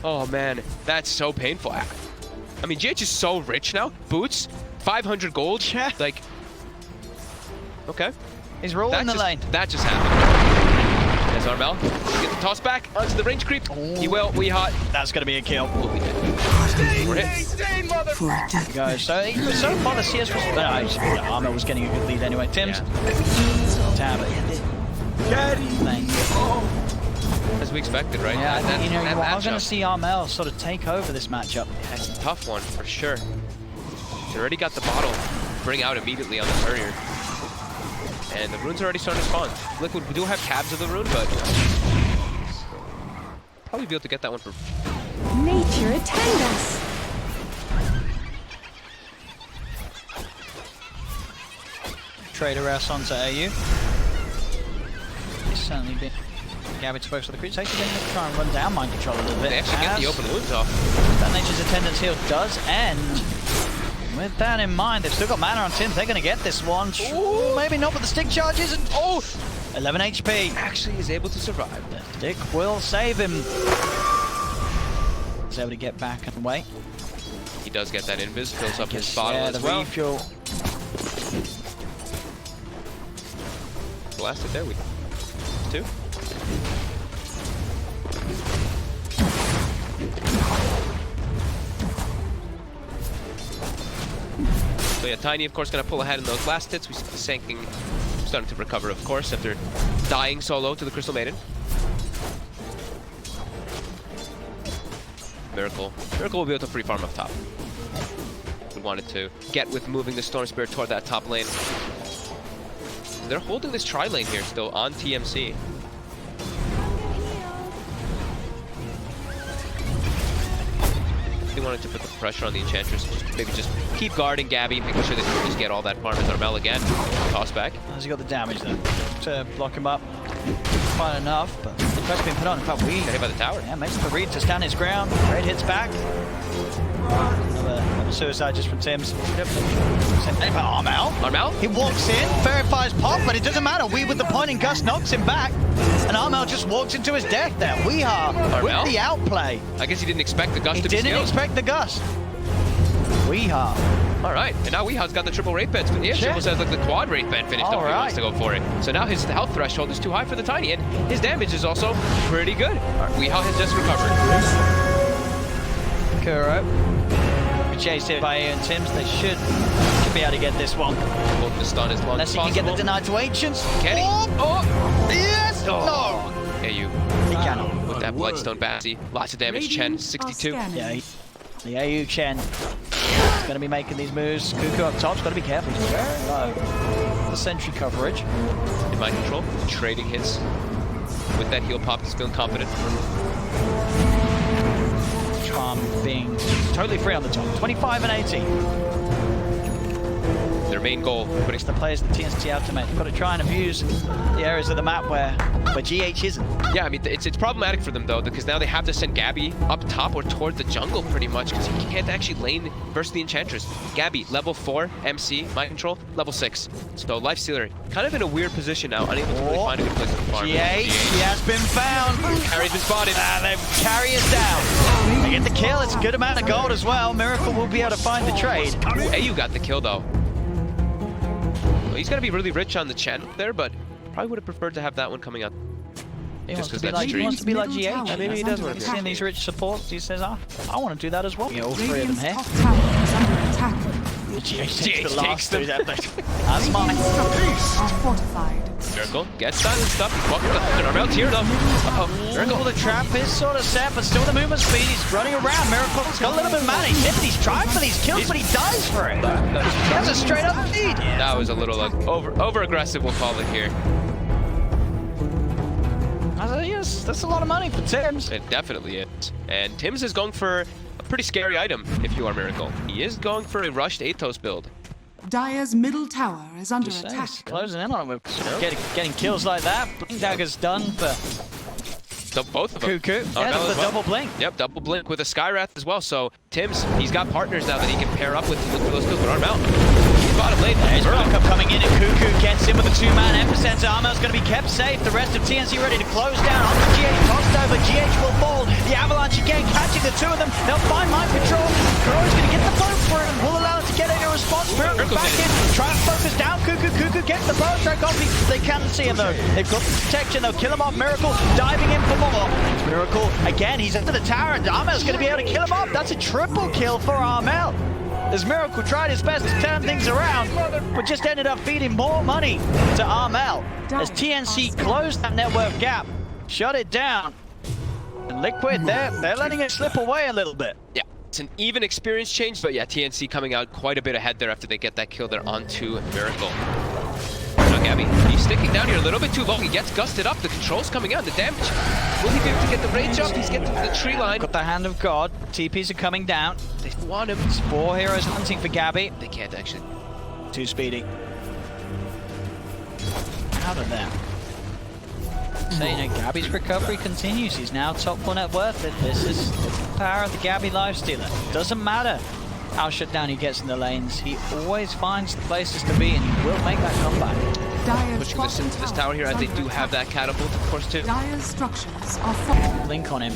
Oh man, that's so painful. I mean, GH is so rich now. Boots, 500 gold. Yeah. Like, okay. He's rolling the lane. That just happened. There's Armel. Get the toss back onto the range creep. Ooh. He will. We hot. That's going to be a kill. We'll be dead. We're hit. Guys, so far the CS was... Armel was getting a good lead anyway. Tim's. Tab it. Thank you. As we expected, right? Yeah, that, you know, you are matchup. going to see Armel sort of take over this matchup. That's a tough one, for sure. He's already got the bottle. Bring out immediately on the courier. And the rune's already starting to spawn. Liquid, we do have cabs of the rune, but probably be able to get that one for... Nature attend us. Trader S onto AU. He's certainly been... Gabby exposed for the creeps. Actually going to try and run down mind control a little bit. They actually get the open wounds off. That Nature's Attendance heal does end. With that in mind, they've still got mana on Tim. They're going to get this one. Ooh, maybe not with the stick charges. And, 11 HP. Actually is able to survive. The stick will save him. He's able to get back and wait. He does get that invis, fills up his bottle as well. Refuel. Blasted there, we... Two. So yeah, Tiny of course gonna pull ahead in those last hits. We see the sinking starting to recover of course after dying solo to the Crystal Maiden. Miracle will be able to free farm up top. We wanted to get with moving the Storm Spirit toward that top lane. They're holding this tri lane here still on TMC. They wanted to put the pressure on the Enchantress, maybe just keep guarding Gabby, making sure that he can just get all that farm with Armel again. Toss back. Has he got the damage then to block him up? Quite enough, but the pressure's been put on. In fact, Got hit by the tower. Yeah, makes the read to stand his ground. Raid hits back. Another suicide just from Tim's. Armel. Armel? He walks in, verifies pop, but it doesn't matter. We with the pointing gust knocks him back, and Armel just walks into his death there. We are with the outplay. I guess he didn't expect the gust to be He didn't expect the gust. We are. All right, and now Weeha's got the triple rate beds. He actually almost has like the quad rate bed finished up if he wants to go for it. So now his health threshold is too high for the Tiny, and his damage is also pretty good. Right, Weeha has just recovered. Kuro. Chased here by Ian Tims. They should be able to get this one. Holding the stun as long Unless as he possible. can get the denied to Ancients. Can he? Oh! Yes! Oh. No! Yeah, you. He cannot. With that Bloodstone Bassy. Lots of damage. Chen, 62. Yeah, the AU Chen is going to be making these moves. Cuckoo up top's got to be careful. He's very low. The sentry coverage. In mind control, trading hits. With that heal pop, he's feeling confident. Charm being totally free on the top. 25 and 80. Their main goal, putting The players the TNC Ultimate. You've got to try and abuse the areas of the map where GH isn't. Yeah, I mean, it's problematic for them, though, because now they have to send Gabby up top or toward the jungle, pretty much, because he can't actually lane versus the Enchantress. Gabby, level 4, MC, Mind Control, level 6. So, Lifestealer, kind of in a weird position now, unable to really find a good place to farm. GH, he has been found. Carry's been spotted. They carry us down. They get the kill, it's a good amount of gold as well. Miracle will be able to find the trade. Ooh, AU got the kill, though. Well, he's going to be really rich on the Chen there, but probably would have preferred to have that one coming out. He Just wants to be because like, he wants to be like GH. Yeah, maybe he does want to be Seeing these rich supports, he says, I want to do that as well. Yeah, all three of them here. GH takes the last two. That's mine. Miracle gets silenced up. He's walking up. Armel tiered up. Miracle, the trap is sort of set, but still the movement speed. He's running around. Miracle's got a little bit of mana. He's trying for these kills, but he dies for it. That's a straight up lead. That was a little over aggressive, we'll call it here. Yes, that's a lot of money for Tims. It definitely is. And Tims is going for a pretty scary item if you are Miracle. He is going for a rushed Athos build. Dire's middle tower is under attack. Closing in on him with getting kills like that. Blink Dagger's done for Both of them. Cuckoo. Yeah, the double blink. Yep, double blink with a Skywrath as well. So Tims, he's got partners now that he can pair up with to look for those kills. But Armel bottom lane. There's backup coming in, and Cuckoo gets in with the 2-man epicenter. Armel's going to be kept safe. The rest of TNC ready to close down. Onto GH, tossed over. GH will fall. The Avalanche again catching the two of them. They'll find mind control. Kuro's going to get the boat for him. Will allow it to get a response. Miracle back in. Try and focus down Cuckoo. Cuckoo gets the bow strike off. They can't see him though. They've got the protection. They'll kill him off. Miracle diving in for more. Miracle again. He's under the tower, and Armel's going to be able to kill him off. That's a triple kill for Armel. As Miracle tried his best to turn things around, but just ended up feeding more money to Armel. As TNC closed that net worth gap, shut it down. And Liquid, they're letting it slip away a little bit. Yeah, it's an even experience change, but yeah, TNC coming out quite a bit ahead there after they get that kill there onto Miracle. Now Gabby, he's sticking down here a little bit too long. He gets gusted up. The control's coming out. The damage. Will he be able to get the range up? He's getting to the tree line. Got the hand of God. TPs are coming down. They want him. Four heroes hunting for Gabby. They can't actually. Too speedy. Out of there. So, you know, Gabby's recovery continues. He's now top 4 net worth. This is the power of the Gabby Lifestealer. Doesn't matter how shut down he gets in the lanes. He always finds the places to be, and he will make that comeback. Pushing this into this tower here, as they do have that catapult, of course, too. Dire's structures are falling. Link on him.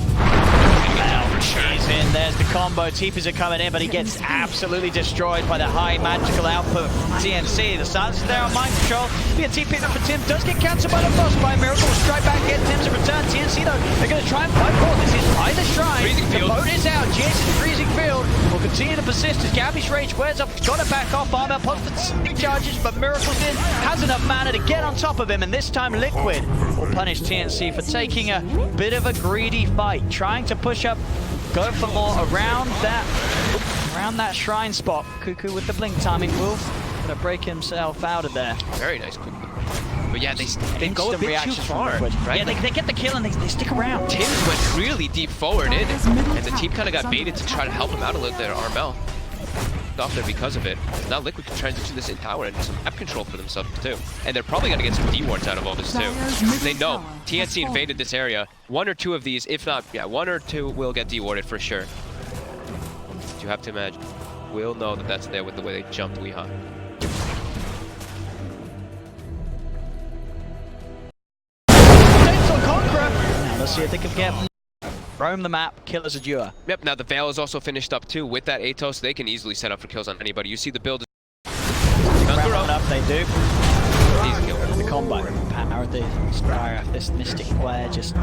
He's in. There's the combo. TPs are coming in, but he gets absolutely destroyed by the high magical output from TNC. The silence is there on mind control. The TP up for Tim does get cancelled by the boss by Miracle. Strike back, get Tim's a return. TNC though, they're going to try and fight for this. Is by the shrine. The boat is out. GH is a freezing field. Will continue to persist as Gabby's rage wears up. Got to back off. Armel pops the stick charges, but Miracle's in. Has enough mana to get on top of him, and this time Liquid will punish TNC for taking a bit of a greedy fight, trying to push up, go for more around that shrine spot. Cuckoo with the blink timing will break himself out of there. Very nice Cuckoo. But yeah, they go a bit too far, right? Yeah, they get the kill and they stick around. Tim's went really deep forward in, and the team kind of got baited to try to help him out a little there. Armel off there because of it. Now Liquid can transition this in tower and some map control for themselves too. And they're probably going to get some D-wards out of all this too. They know TNC invaded this area. One or two of these, if not, yeah, one or two will get D-warded for sure. You have to imagine. We'll know that that's there with the way they jumped Weehaw. Now let's see if they can get roam the map, kill as a duo. Yep, now the Veil is also finished up too. With that Atos, they can easily set up for kills on anybody. You see the build. Up, they do. Easy kill. The combo. Power of the Spire, this Mystic Flare just...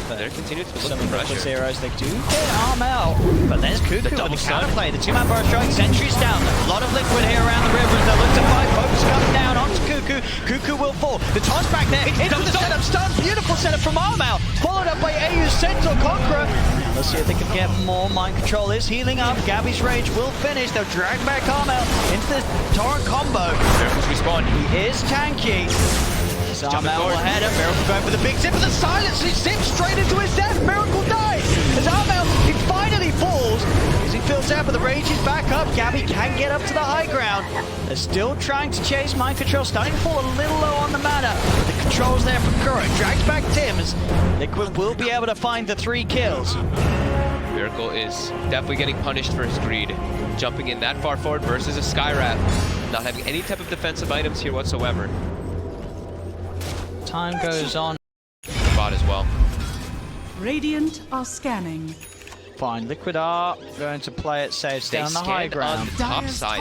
They're continuing to look some for of the pressure. Zeros, they do get Armel, but there's Cuckoo with the counterplay. The 2-man bar strike, sentries down. A lot of Liquid here around the river as they look to fight. Focus coming down onto Cuckoo. Cuckoo will fall. The toss back there into the setup. Stun. Beautiful setup from Armel. Followed up by AU's Centaur Conqueror. Let's see if they can get more. Mind control is healing up. Gabby's rage will finish. They'll drag back Armel into the torrent combo. Miracle's respawn. He is tanky. Armel will head up. Miracle going for the big zip. The silence. He zips straight into his death. Miracle dies. As Armel, he finally falls. As he fills out, but the rage is back up. Gabby can get up to the high ground. They're still trying to chase mind control. Starting to fall a little low on the mana. The control's there for Kuro. Drags back Tim's. Liquid will be able to find the 3 kills. Miracle is definitely getting punished for his greed. Jumping in that far forward versus a Skywrath. Not having any type of defensive items here whatsoever. Time goes on. The bot as well. Radiant are scanning. Fine, Liquid are going to play it safe. Stay on the high ground. On the top side.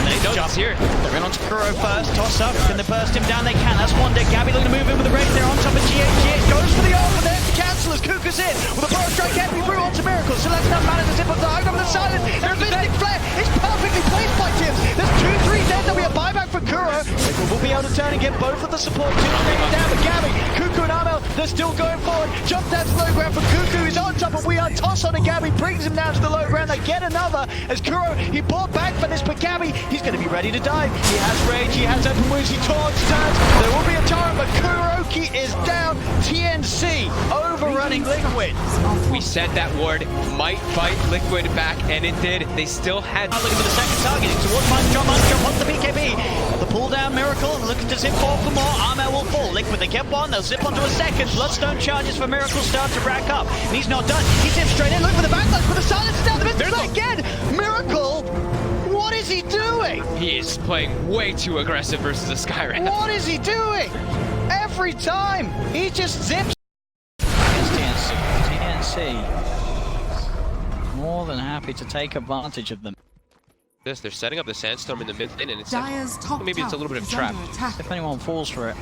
They jump here. They're in onto Kuro first. Toss up. Can they burst him down? They can. That's one dead. Gabby looking to move in with the rage. They're on top of GH. GH goes for the ult, but there's the cancel as Cuckoo's in. With a power strike, Gabby through onto Miracle. So that's enough mana to zip up the high ground with the silence. There's a Mystic Flare. It's perfectly placed by Tim. There's 2-3 dead. There'll be a buyback for Kuro. Liquid will be able to turn and get both of the support. 2 down for Gabby. Cuckoo and Armel, they're still going forward. Jump down to the low ground for Cuckoo. He's on top of We Are. Toss on to Gabby. Brings him down to the low ground. They get another as Kuro, he bought back for this, but Gabby, he's going to be ready to dive. He has rage, he has open wounds, he turns. There will be a torrent, but Kuroki is down. TNC overrunning running Liquid. We said that ward might fight Liquid back, and it did. They still had... Looking for the second target, towards Mindstrong. Mindstrong wants the BKB. The pull down Miracle, looking to zip forward for more. Armor will fall. Liquid, they get one, they'll zip onto a second. Bloodstone charges for Miracle start to rack up. And he's not done. He zips straight in, look for the backlash, for the silence down the mid again. Miracle, what is he doing? He is playing way too aggressive versus the Skyrim. What is he doing? Every time, he just zips. TNC. More than happy to take advantage of them. They're setting up the Sandstorm in the mid lane, and it's Dire's top maybe it's a little bit of a trap. If anyone falls for it.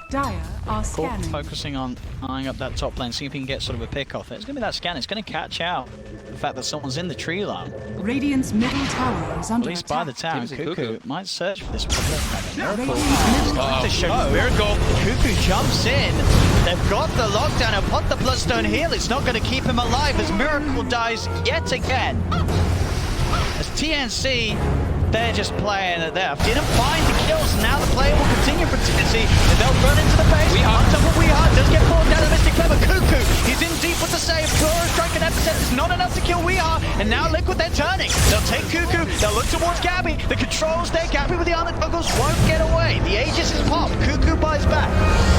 Dire are scanning. Focusing on eyeing up that top lane, see if he can get sort of a pick off it. It's going to be that scan. It's going to catch out the fact that someone's in the tree line. Radiant's middle tower is At under least attack. by the town, Cuckoo might search for this Miracle. Radiant's middle To show Miracle, Cuckoo jumps in. They've got the lockdown and put the Bloodstone heal. It's not going to keep him alive as Miracle dies yet again. As TNC, they're just playing it there. Didn't find the kills. Now the play will continue for TNC. And they'll run into the base. On top of Weehart, does get pulled down the Mystic Clever. Cuckoo, he's in deep with the save. Flora strike and epicenter is not enough to kill Weehart. And now Liquid, they're turning. They'll take Cuckoo. They'll look towards Gabby. The controls there. Gabby with the armor juggles won't get away. The Aegis is popped. Cuckoo buys back.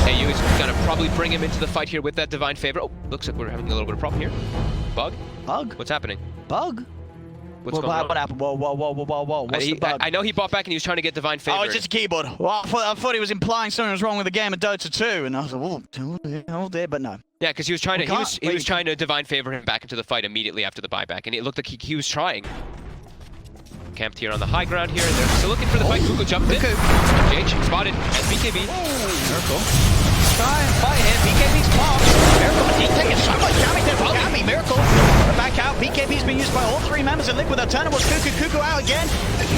AU is gonna probably bring him into the fight here with that Divine Favor. Oh, looks like we're having a little bit of problem here. Bug? Bug? What's happening? Bug? What's going on? What happened? Whoa. What's the bug? I know he bought back and he was trying to get Divine Favor. Oh, it's just a keyboard. Well, I thought he was implying something was wrong with the game of Dota 2, and I was like, oh dear, but no. Yeah, because he was trying to he was trying to Divine Favor him back into the fight immediately after the buyback, and it looked like he was trying. Camped here on the high ground here. They're still looking for the fight. Cuckoo jumped in. JH spotted as BKB. Miracle. Try and fight him. BKB's popped. Miracle, he's taking so much damage there. Gabby, Miracle. Back out. BKB's been used by all three members of Liquid. They'll turn towards Cuckoo. Cuckoo out again.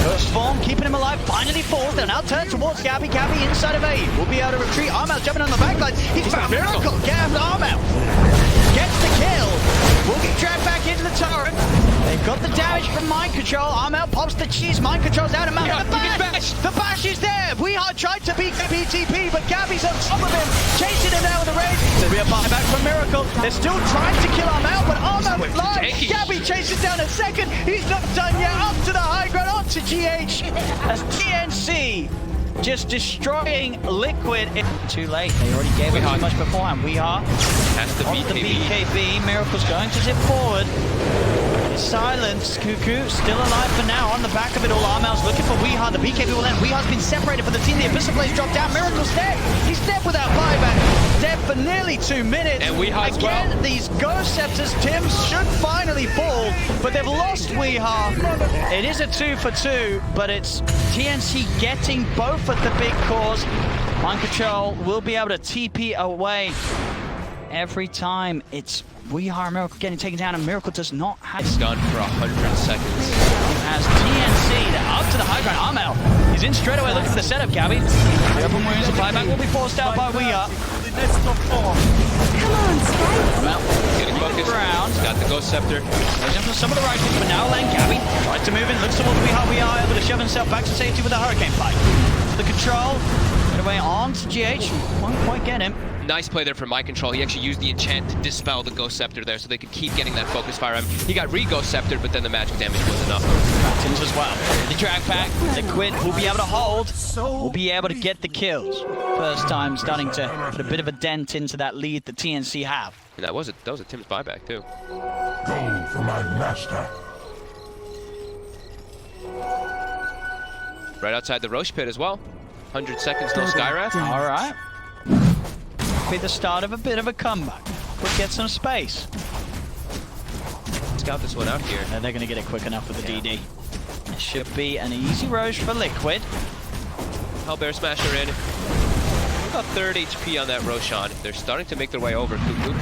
First form, keeping him alive. Finally falls. They'll now turn towards Gabby. Gabby inside of A. Will be able to retreat. Armel jumping on the backline. He's found Miracle. Gab's Armel. Gets the kill. Will get dragged back into the turret. They've got the damage from Mind Control. Armel pops the cheese. Mind Control's out of mount. Yeah, The bash! The bash is there! Weehart tried to beat the BTP, but Gabby's on top of him, chasing him down with the rage. There'll be a buyback from Miracle. They're still trying to kill Armel, but Armel is live. Gabby chases down a second. He's not done yet. Up to the high ground, on to GH. As TNC just destroying Liquid. Too late. They already gave it too much beforehand. Weehart That's the off the BKB. BKB. Miracle's going to zip forward. Silence. Cuckoo still alive for now. On the back of it all, Armel's looking for Weehart. The BKB will end. Weehart's been separated from the team. The Abyssal Blaze dropped down. Miracle's dead. He's dead without buyback. Dead for nearly 2 minutes. And Weehart's again. These Ghost Scepters, Tim, should finally fall, but they've lost Weehart. It is a 2 for 2, but it's TNC getting both of the big cores. Mind Control will be able to TP away every time. It's Weehart and Miracle getting taken down, and Miracle does not have... It's done for 100 seconds. As TNC, they're up to the high ground. Armel, he's in straight away looking for the setup, Gabby. The open wounds, the buyback will be forced out by Weehart. Come on, Sky. Armel, Getting focused. Ground. He's got the Ghost Scepter. Looking for some of the right things, but now Len Gabby tries to move in, looks towards Weehart. Weehart able to shove himself back to safety with the Hurricane Fight. The control, get away on to GH. Won't quite get him. Nice play there from Mind Control. He actually used the enchant to dispel the Ghost Scepter there so they could keep getting that focus fire on him. He got re-Ghost Scepter, but then the magic damage was enough. Tims as well. The drag pack, Liquid will be able to hold, will be able to get the kills. First time starting to put a bit of a dent into that lead that TNC have. And that was a Tim's buyback too. Go for my master. Right outside the Roche pit as well. 100 seconds, no Skywrath. All right. Be the start of a bit of a comeback. Could get some space. Scout this one out here. They're going to get it quick enough with the DD. It should be an easy Roche for Liquid. Hellbear Smasher in. About 3rd HP on that Roshan. They're starting to make their way over. Cuckoo.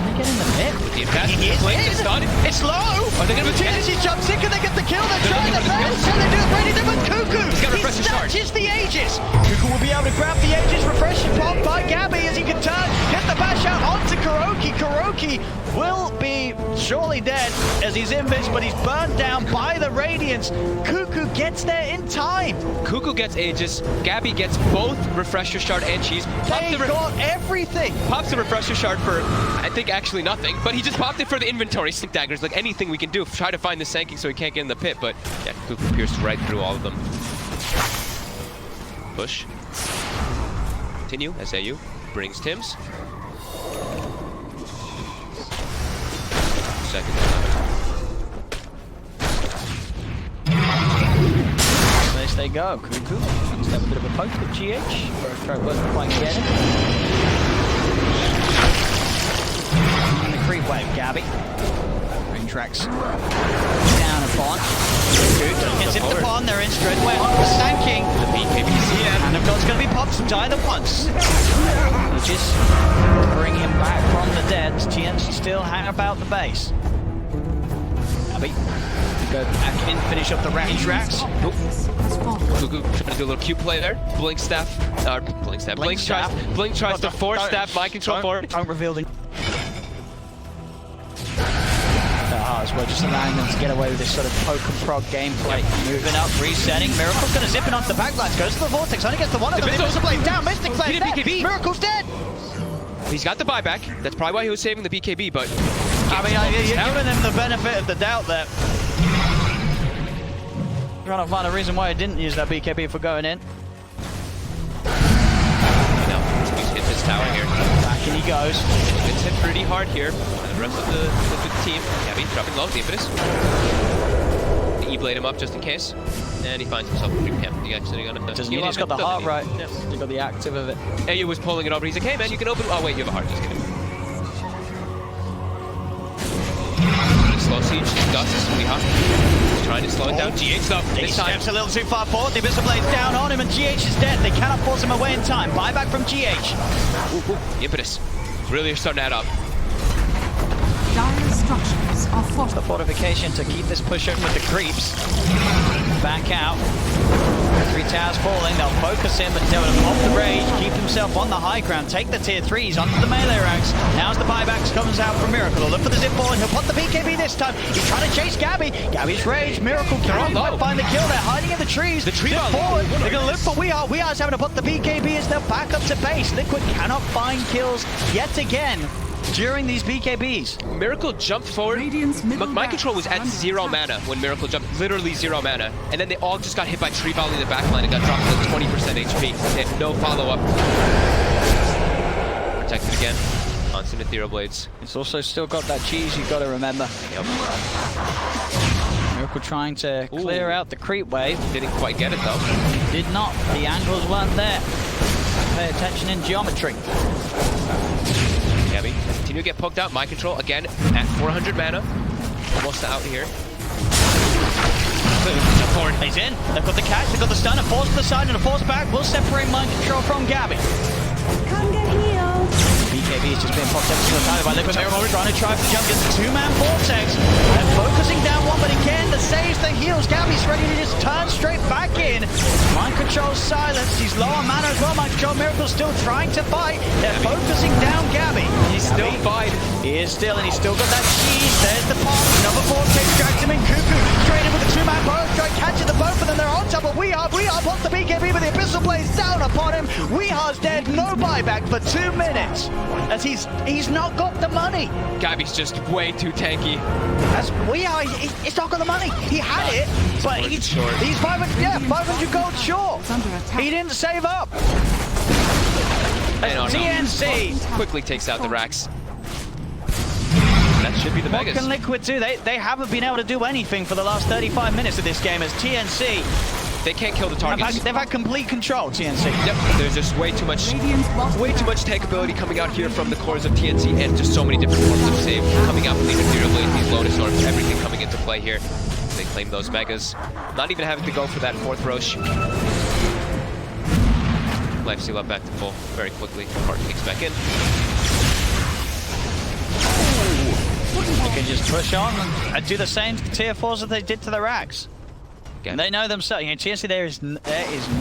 They get in the pit. The attachment is done. It's low. Are they going to TNC jumps in. Can they get the kill? They're trying their best. Can they do it? Ready there with Cuckoo. He's got to refresh his charge. Snatches the Aegis. Cuckoo will be able to grab the Aegis. Refresh pop by Gabby as he can turn. Get the bash out onto Kuroki. Kuroki will be surely dead as he's invis, but he's burned down by the Radiance. Cuckoo gets there in time. Cuckoo gets Aegis, Gabby gets both Refresher Shard and Cheese. They got everything. Pops the Refresher Shard for, I think, actually nothing, but he just popped it for the inventory sync daggers, like anything we can do. Try to find the Sanking so he can't get in the pit, but yeah, Cuckoo pierced right through all of them. Push. Continue, SAU brings Tim's. Second. Place they go. Cuckoo tries to have a bit of a poke with GH. Try wasn't quite getting it. In the creep wave, Gabby. Ring tracks down upon. Cuckoo gets into the pond. They're in straight away on for Sanking. The BKBC, And of course, it's going to be popped to die the once. Which is bring him back from the dead. TNC still hang about the base. Gabby, go back in, finish up the range racks. Cuckoo trying to do a little cute play there. Blink staff, Blink tries to force staff mind control forward. Don't reveal the. As well, just allowing them to get away with this sort of poke and prog gameplay. Moving up, resetting. Miracle's going to zip in onto the backlines, goes to the vortex, only gets the one of them. Invisible blade down, Mystic Flame dead. Miracle's dead. He's got the buyback. That's probably why he was saving the BKB, but I mean, you're giving him the benefit of the doubt there. Trying to find a reason why he didn't use that BKB for going in. No, he's hit this tower here. Back in he goes. It's hit pretty hard here. And the rest of the team, Gabby dropping low, the impetus. The E-blade him up just in case. And he finds himself a creep camp. He actually He's got the heart right. Yes. He got the active of it. AU was pulling it over. He's like, hey man, you can open. Oh wait, you have a heart. Just kidding. Slow siege. Dust is really hot. He's trying to slow it down. GH though. He steps a little too far forward. The Abyssal Blade's down on him, and GH is dead. They cannot force him away in time. Buyback from GH. The impetus. Really starting to add up. Dire structures are The fortified. fortification to keep this push in with the creeps. Back out. 3 towers falling. They'll focus him until he'll pop the rage, keep himself on the high ground, take the tier 3s onto the melee ranks. Now's the buybacks comes out from Miracle. He'll look for the zip ball and he'll put the BKB this time. He's trying to chase Gabby. Gabby's rage. Miracle can't quite find the kill. They're hiding in the trees. The tree Zip ball. forward. They're going to look for Weehaw. Weehar's having to put the BKB as they're back up to base. Liquid cannot find kills yet again during these BKBs. Miracle jumped forward. My control was at 0 mana when Miracle jumped, literally 0 mana. And then they all just got hit by tree volley in the backline and got dropped to 20% HP. They had no follow-up. Protected again. Constant ethereal blades. It's also still got that cheese you've got to remember. Yep. Miracle trying to clear out the creep wave. Didn't quite get it though. Did not. The angles weren't there. Pay attention in geometry. Gabby, continue to get poked out. Mind control again at 400 mana. Almost out here. Support. He's in. They've got the catch. They've got the stun. A force to the side and a force back will separate mind control from Gabby. Come get healed. BKB is just being popped every single time by Liquid Miracle, trying to try for jump. Gets the 2-man vortex. And focusing down one, but again, the saves, the heals. Gabby's ready to just turn straight back in. Mind control's silenced. He's low on mana as well. Mind control Miracle's still trying to fight. They're focusing down Gabby. He's still fighting. He is still, and he's still got that cheese. There's the pop. Another vortex drags him in. Cuckoo straight in with the 2-man bow strike, catching the both of them. They're on top of Weehaw. Weehaw pops the BKB, but the Abyssal Blade's down upon him. Weeha's dead. No buyback for 2 minutes. As he's not got the money. Gabby's just way too tanky. As Weehaw, he's not got the money. He had it, but he's 500 gold short. It's under attack. He didn't save up. And TNC. quickly takes out the racks. That should be the What Vegas. can Liquid do? They haven't been able to do anything for the last 35 minutes of this game as TNC. They can't kill the targets. They've had complete control, TNC. Yep, there's just way too much tankability coming out here from the cores of TNC, and just so many different forms of save coming out from these ethereal blades, these lotus orbs, everything coming into play here. They claim those megas, not even having to go for that 4th Roche. Life steal up back to full very quickly. Heart kicks back in. They can just push on and do the same tier 4s that they did to the racks. And they know themselves. You know, TNC, there is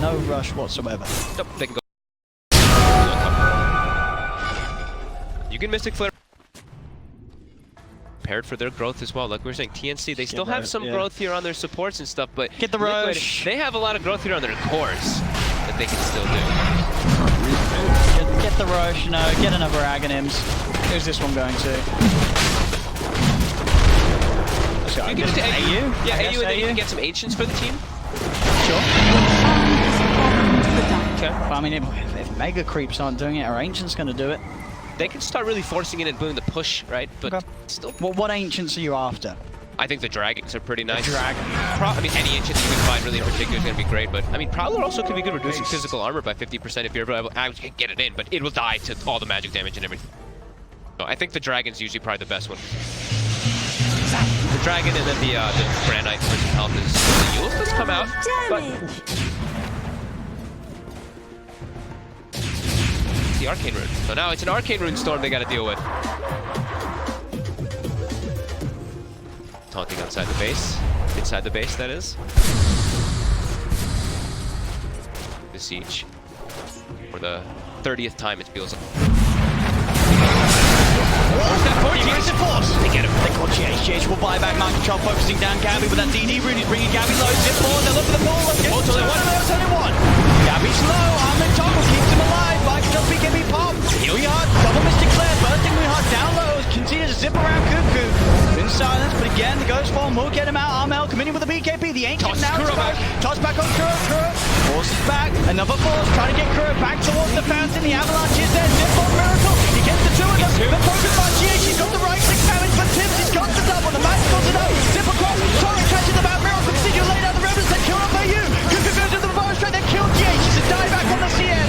no rush whatsoever. Nope, they can go. You can Mystic Flare. prepared for their growth as well. Like we were saying, TNC, they still have some growth here on their supports and stuff, but Get the Liquid, rush. they have a lot of growth here on their cores that they can still do. Get the rush, no, get another Aghanims. Who's this one going to? So You can get to AU. Yeah, I AU, guess and then you can get some Ancients for the team. Sure. Fallen to the dark. Okay. Well, I mean, if Mega Creeps aren't doing it, our Ancient's going to do it. They can start really forcing it and doing the push, right? But Okay. still, Well, what Ancients are you after? I think the Dragons are pretty nice. Dragon. I mean, any Ancient you can find really in particular is going to be great, but I mean, Prowler also could be good reducing physical armor by 50% if you're able to get it in, but it will die to all the magic damage and everything. So I think the Dragon's usually probably the best one. The Dragon and then the Granite for some health is the Yules that's come out. But the Arcane Rune. So now it's an Arcane Rune storm they got to deal with. Taunting outside the base. Inside the base, that is. The siege. For the 30th time, it feels like. Aggressive force! They get him. They call GH will buy back mind control, focusing down Gabby with that DD rune. He's bringing Gabby low. Zip forward, they look for the ball. One of those, only one. Gabby's low. Armin Toggle keeps him alive. Mind control, BKB pop. Here we are. Double Mystic Flare. Bursting we hard down low. Continues to zip around Cuckoo. In silence, but again, the Ghost Form will get him out. Armel committing with the BKB. The Ancient now is back. Toss back on Kuro. Forces back. Another force. Trying to get Kuro back towards the fountain. The Avalanche is there. Zip on Miracle. He gets the two of them. The focus by GH. He's got the right click damage, but Tim's he's got the double. The Magical's it up. Zip across. Torrent catches the back. Miracle continues lay down the Rebels. They kill up AU. Cuckoo goes to the reverse straight. They kill GH. He's a die back on the CN.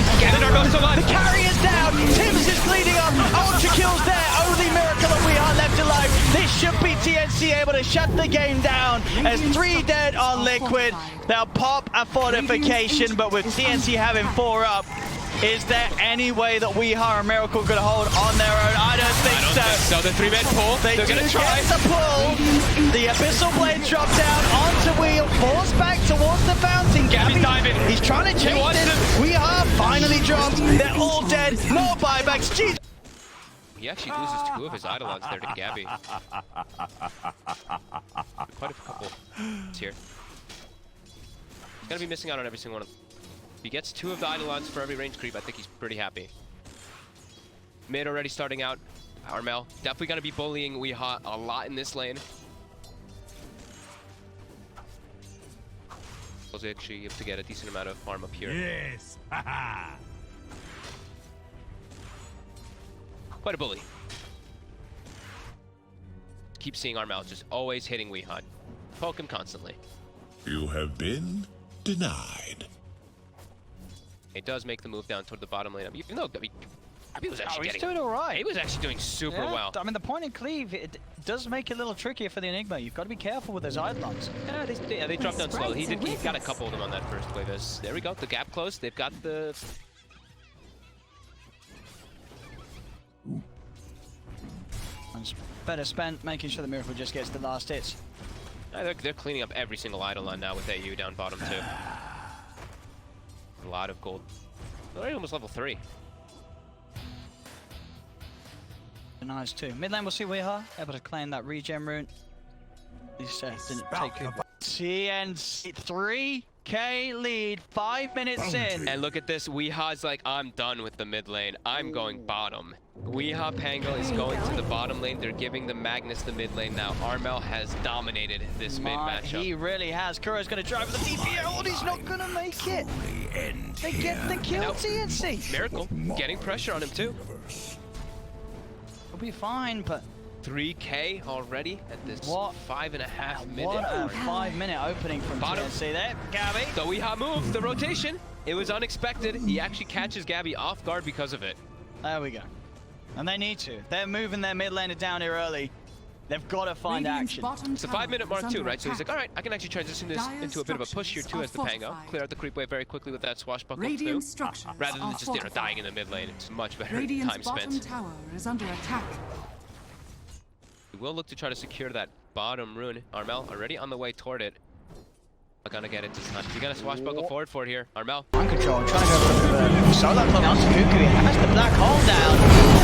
The carry is down. Tim's is bleeding up. Ultra kills there. Only Miracle and we are left alive. This should be TNC able to shut the game down as 3 dead on Liquid. They'll pop a fortification, but with TNC having 4 up, is there any way that We Are a Miracle could hold on their own? I don't think so. So the 3-man pull, They're going to try. Get the pull. The Abyssal Blade drop down onto Wheel, force back towards the fountain. Gabby's diving. He's trying to chase this. We Are finally dropped. They're all dead. No buybacks. Jeez. He actually loses 2 of his Eidolons there to Gabby. Quite a couple here. He's going to be missing out on every single one of them. If he gets 2 of the Eidolons for every range creep, I think he's pretty happy. Mid already starting out. Armel definitely going to be bullying Weeha a lot in this lane. Was actually able to get a decent amount of farm up here. Yes. Quite a bully. Keep seeing Armel just always hitting Weeha. Poke him constantly. You have been denied. It does make the move down toward the bottom lane. Even though Gabby was actually He's getting... doing all right. He was actually doing super well. I mean, the point and cleave, it does make it a little trickier for the Enigma. You've got to be careful with those Eidolons. Yeah, they dropped down slowly. He got a couple of them on that first wave. There we go. The gap closed. They've got the... It's better spent making sure the Miracle just gets the last hits. They're cleaning up every single Eidolon now with AU down bottom too. A lot of gold. They're already almost level 3. Nice too. Mid lane we'll see Weeha able to claim that regen rune. He said didn't take it. TNC 3k lead, 5 minutes in. And look at this, Weeha's like, I'm done with the mid lane. I'm going bottom. Weeha Pango is going to the bottom lane. They're giving the Magnus the mid lane now. Armel has dominated this mid matchup. He really has. Kuro's going to drive with the DPO, and he's not going to make it. They get the kill, TNC. Miracle getting pressure on him too. He'll be fine, but 3k already at this 5.5 minute what a mark. 5 minute opening from Bottom. TNC there. Gabby. The Weeha move, the rotation. It was unexpected. He actually catches Gabby off guard because of it. There we go. And they need to. They're moving their mid laner down here early. They've got to find action. It's a 5 minute mark too, right? So he's like, all right, I can actually transition this into a bit of a push here too as the Pango. Clear out the creep wave very quickly with that swashbuckle too. Rather than just dying in the mid lane. It's much better time spent. Tower is under attack. We will look to try to secure that bottom rune. Armel already on the way toward it. Not gonna get it this time. He's gonna swashbuckle forward for it here. Armel. Mind control, trying to go for the solo clone onto Cuckoo. He has the black hole down.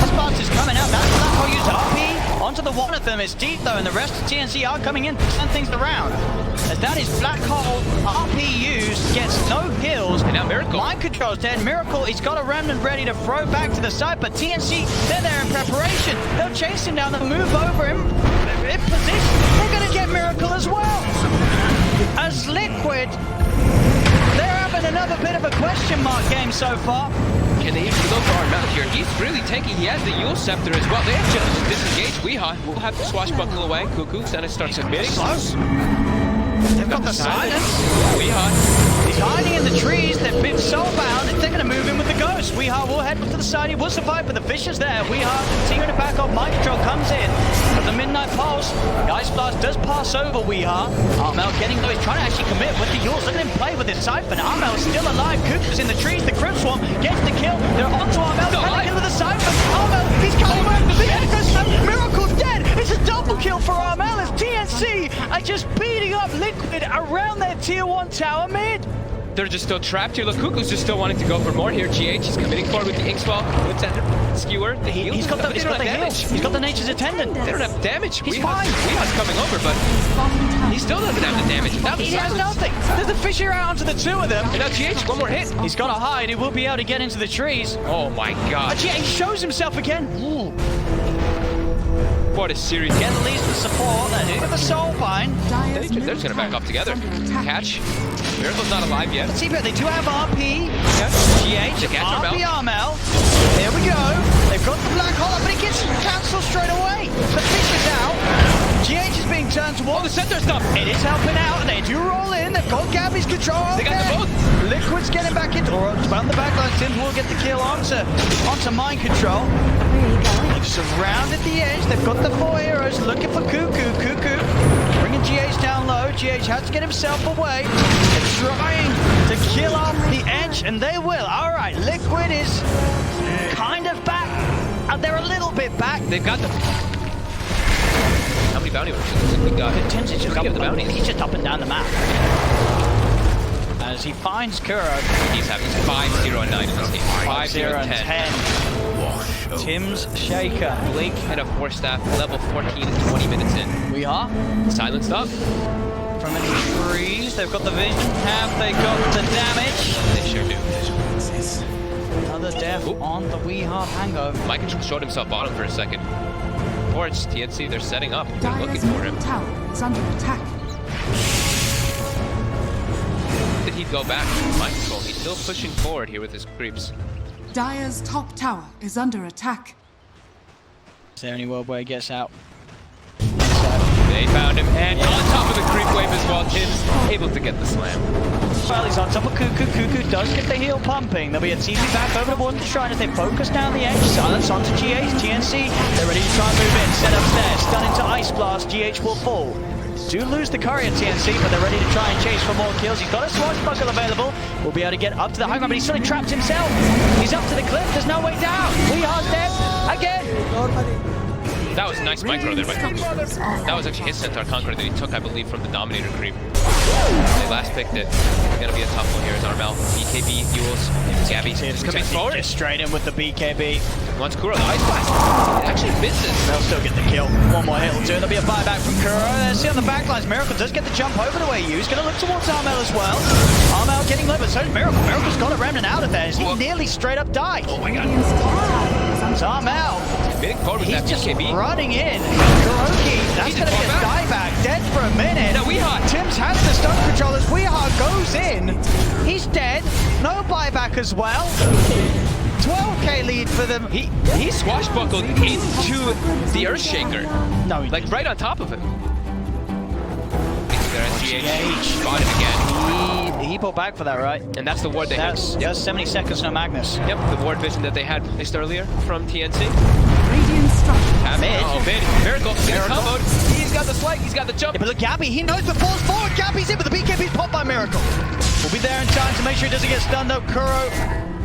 Sparks is coming out. That's black hole used OP onto the one of them. It's deep though, and the rest of TNC are coming in to turn things around. As that is Black Hole, RPUs, gets no kills. And now Miracle. Mind Control's dead. Miracle, he's got a remnant ready to throw back to the side, but TNC, they're there in preparation. They'll chase him down, they'll move over him in position. They're going to get Miracle as well. As Liquid, they're having another bit of a question mark game so far. Can they even go for Armel here? He's really taking, he has the Yule Scepter as well. They have just disengaged. Weehaw will have to swashbuckle away. Cuckoo, then it starts admitting. Close. They've got the silence. Weehaw. He's hiding in the trees. They've been soulbound. They're going to move in with the ghost. Weehaw will head to the side. He will survive, but the fish is there. Weehaw continuing to back off. Mind Control comes in. But the Midnight Pulse. The Ice Blast does pass over Weehaw. Armel getting though. He's trying to actually commit with the Yules. Look at him play with his Siphon. Armel is still alive. Cuckoo's in the trees. The Crypt Swarm gets the kill. They're onto Armel. They're trying to kill with the Siphon. Armel, he's coming back. The Echo Miracle's dead. It's a double kill for Armel as TNC are just beating up Liquid around their tier 1 tower mid. They're just still trapped here. Look, Cuckoo's just still wanting to go for more here. GH, he's committing forward with the Inkswell, with that skewer. The heal. He's got the damage. He's got the Nature's Attendant. They don't have damage. He's Weeha's coming over, but he still doesn't have the damage. He has nothing. There's a Fisher out onto the two of them. And now GH, one more hit. He's got to hide. He will be able to get into the trees. Oh my god. GH shows himself again. Ooh. What a series. Get the leads for support. They're the Soulbind. They're just gonna back off together. Catch. Miracle's not alive yet. Let's see, but they do have RP. Yeah. GH, catch RP Armel. There we go. They've got the Black Hole, but it gets cancelled straight away. The fish is out. GH is being turned towards the center stuff. It is helping out, and they do roll in. They've got Gabby's control. They got them both. Liquid's getting back into, or around the back line. Tim will get the kill onto Mind Control. They've surrounded the edge. They've got the 4 heroes looking for Cuckoo. Cuckoo bringing GH down low. GH has to get himself away. They're trying to kill off the edge, and they will. All right, Liquid is kind of back. They're a little bit back. They've got them. How many bounty runners we got? Tim's just up, the bounties. he's just up and down the map. As he finds Kuro. He's having 5-0 and 9 in this game. 5-0 and 10. Tim's Shaker. Blink and a 4-staff, level 14 and 20 minutes in. We are silenced up. From in the trees. They've got the vision. Have they got the damage? They sure do. Another death on the Weehaw Hangover. Mind Control showed himself bottom for a second. Forge, TNC, they're setting up. They're looking for him. Tower is under attack. Did he go back? Mind Control, he's still pushing forward here with his creeps. Dire's top tower is under attack. Is there any world where he gets out? They found him, and on top of the creep wave as well, Tim's able to get the slam. Well, he's on top of Cuckoo. Cuckoo does get the heal pumping. There'll be a TP back over the board to try, as they focus down the edge. Silence onto GH. TNC, they're ready to try and move in. Set upstairs, stun into Ice Blast. GH will fall. Do lose the courier TNC, but they're ready to try and chase for more kills. He's got a swashbuckle available. Will be able to get up to the high ground, but he's sort of trapped himself. He's up to the cliff. There's no way down. Weeha's dead again. That was a nice micro there, but that was actually his Centaur Conqueror that he took, I believe, from the Dominator creep. They last picked it. It's gonna be a tough one here as Armel. BKB, Yules, Gabby just coming forward. Just straight in with the BKB. Once Kuro, the Ice Blast. It actually misses. They'll still get the kill. One more hit will do. There'll be a buyback from Kuro. See on the backlines, Miracle does get the jump over the way used. Gonna look towards Armel as well. Armel getting led, but so did Miracle. Miracle's got a remnant out of there as he nearly straight up died. Oh my god. It's Armel. Committing forward with He's that just BKB. running in. Kuroki, that's He's going to be a far back. dieback. Dead for a minute. No, Weehaw. Tim's has the stun control as Weehaw goes in. He's dead. No buyback as well. 12k lead for them. He swashbuckled into the Earthshaker. No, he like right on top of him. GH GH. spotted again. He pulled back for that, right? And that's the ward they had. That's 70 seconds, no Magnus. Yep, the ward vision that they had placed earlier from TNC. Radiant structure. Mid. Oh, mid. Miracle. Comboed. He's got the slight. He's got the jump. Yeah, but look, Gabby, he knows the falls forward. Gabby's in, but the BKB's popped by Miracle. We'll be there in time to make sure he doesn't get stunned up. Kuro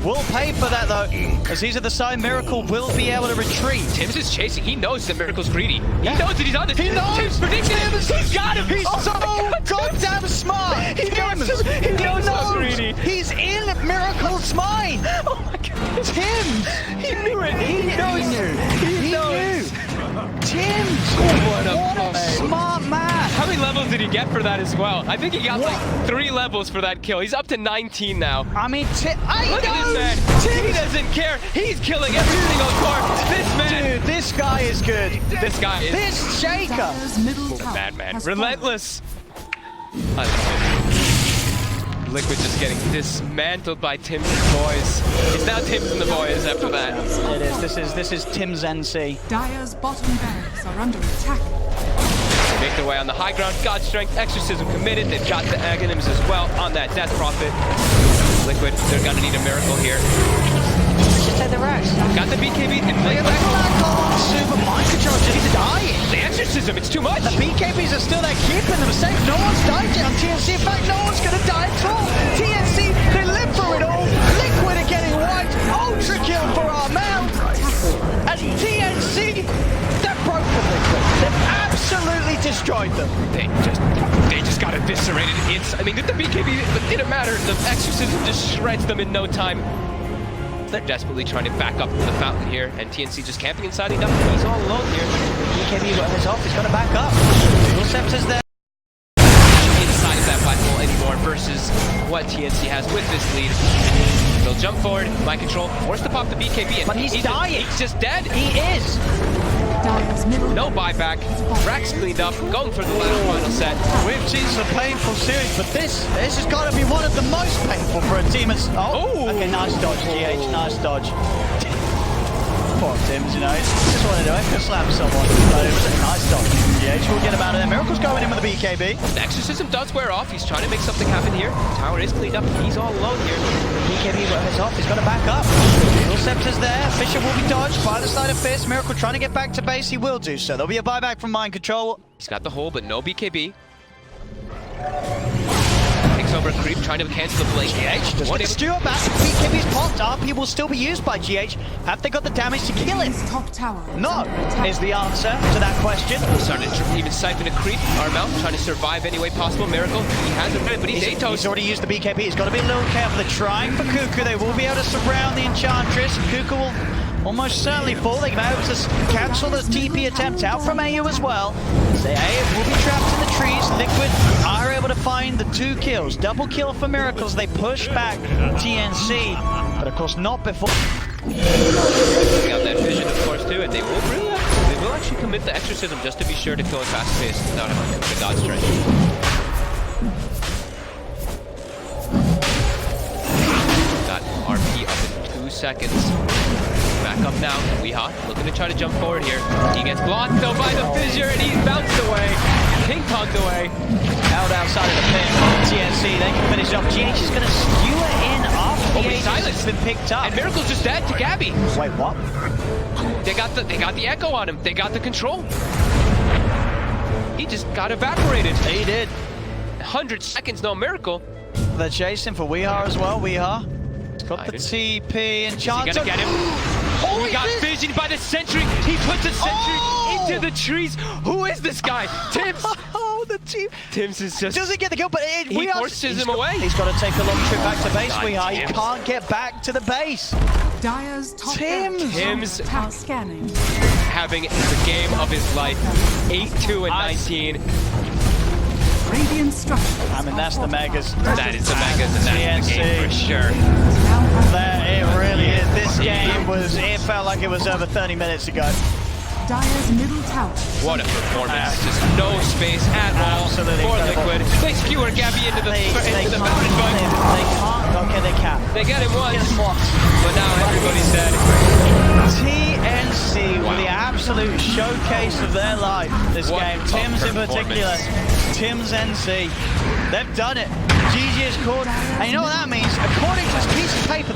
will pay for that, though. As he's at the side, Miracle will be able to retreat. Tim's is chasing. He knows that Miracle's greedy. He knows that he's on this. He knows. Tim's predicting him. He's got him. He's so goddamn smart. He knows. He's in Miracle's mind. Oh my god. Tim. He knew it. He knew. Tim. you get for that as well. I think he got like 3 levels for that kill. He's up to 19 now. I mean, Look at this man. He doesn't care. He's killing every single car. This man. Dude, this guy is good. This guy is This Shaker. Dire's middle tower madman. has Relentless. I love it. Liquid just getting dismantled by Tim's boys. It's now Tim's and the boys after that. It is. This is Tim's NC. fallen. Dire's bottom barracks are under attack. They make their way on the high ground. God Strength, Exorcism committed. They've got the Aghanims as well on that Death Prophet. Liquid, they're gonna need a miracle here. Just take the racks. Got the BKB. They play Look back. at that super mind control just dying. The Exorcism, it's too much. The BKBs are still there keeping them safe. No one's died yet on TNC. In fact, no one's going to die at all. TNC, they live through it all. Liquid are getting wiped. Ultra kill for Armel. And TNC, they're broken Liquid. They've absolutely destroyed them. They just got eviscerated. I mean, the BKB, it didn't matter. The Exorcism just shreds them in no time. They're desperately trying to back up to the fountain here, and TNC just camping inside. He's all alone here. BKB got his off. He's got to back up. Dual Scepter's there. Inside of that black hole anymore versus what TNC has with this lead. They'll jump forward, mind control, force to pop the BKB, and But he's dying. He's just dead. He is. Dire's middle No buyback. Racks cleaned up, going for the final set. We've seen some painful series, but this has got to be one of the most painful for a team. Oh. Okay, nice dodge, GH, nice dodge. Poor Tim's, you know, he just wanted to echo slam someone, but it was a nice dodge. GH will get him out of there. Miracle's going in with the BKB. The Exorcism does wear off. He's trying to make something happen here. Tower is cleaned up. He's all alone here. BKB wears off, he's got to back up. Dual Scepter's there, Fisher will be dodged by the side of Fist. Miracle trying to get back to base, he will do so. There'll be a buyback from Mind Control. He's got the hole, but no BKB. Takes over a creep, trying to cancel the blink. Just get Stuart back. BKB's popped up. He will still be used by GH. Have they got the damage to kill him? His top tower is No, under attack. is the answer to that question. Starting to even siphon a creep. Armel trying to survive any way possible. Miracle, he has it, but he's Atos. He's already used the BKB. He's got to be a little careful. They're trying for Cuckoo. They will be able to surround the Enchantress. Cuckoo will almost certainly fall. They're able to cancel the TP attempt out from AU as well. So AU will be trapped in the trees. Liquid are able to find the 2 kills. Double kill for Miracles. They push back TNC, but of course not before. They got that vision, of course, too, and they will actually commit the Exorcism just to be sure to kill it fast pace without having the God Strength. Got RP up in 2 seconds. Back up now. Weehaw looking to try to jump forward here. He gets blocked though by the fissure and he's bounced away. Ping-ponged away. Out outside of the pit. TNC, they can finish off. GH is going to skewer in after the Aegis has been picked up. And Miracle's just dead to Gabby. Wait, what? They got the echo on him. They got the control. He just got evaporated. He did. 100 seconds, no Miracle. They're chasing for Weehaw as well. Weehaw. He's got the TP and chance. Is he gonna get him? Oh, he got visioned by the sentry. He puts a sentry into the trees. Who is this guy? Tim's. Oh, the team. Tim's is just. Doesn't get the kill, but He forces him away. He's got to take a long trip back to base. God, Weehaw. He Tim's. can't get back to the base. Dire's top Tim's. barracks are under Tim's. attack. Scanning. having the game of his life. 8-2 and 19. Radiant structure. I mean, that's the Megas. That is the Megas, and that's the game for sure. That, it really is. This game was, it felt like it was over 30 minutes ago. Dire's middle tower. What a performance. Just no space at all Absolutely for incredible. Liquid. They skewer Gabby into the They mountain, can't. but Okay, they can. they get him once, Get him once. but now everybody's dead. TNC were the absolute showcase of their life this What game. a Tim's in particular. performance. Tim's NC. They've done it. GG is called. And you know what that means? According to this piece of paper,